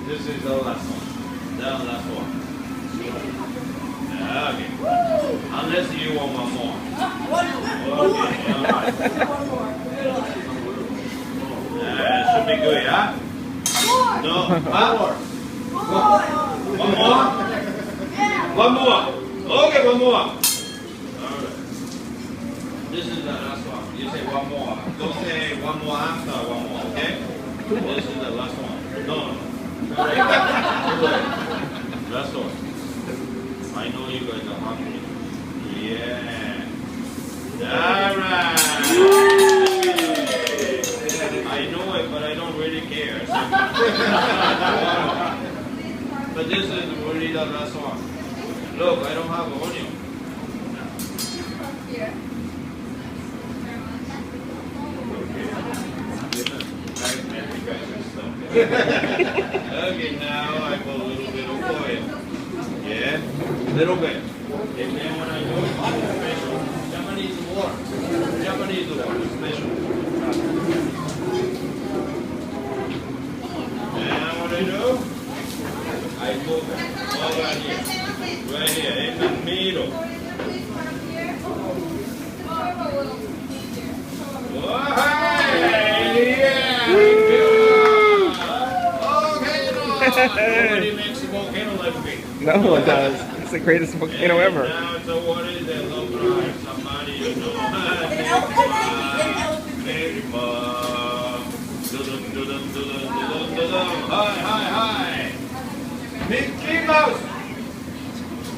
This is the last one. The last one. Okay. Unless you want one more. Okay, alright. Should be good, yeah? No, more. One more? One more. Okay, one more. Alright. This is the last one. You say one more. Don't say one more after one more, okay? This is the last one. No. Last one. I know you guys are hungry. Yeah. Alright. I know it, but I don't really care. But this is really the last one. Look, I don't have onion. Okay, now I put a little bit of oil. Yeah, little bit. And then when I do it, special. Japanese water. Japanese water, special. And what I do, I put all right here. Right here, in the middle. Nobody makes a volcano like me. No one does. It's the greatest volcano ever. Now, so what is that? Somebody you know. Hi. Mickey Mouse.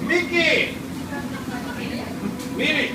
Mickey. Minnie.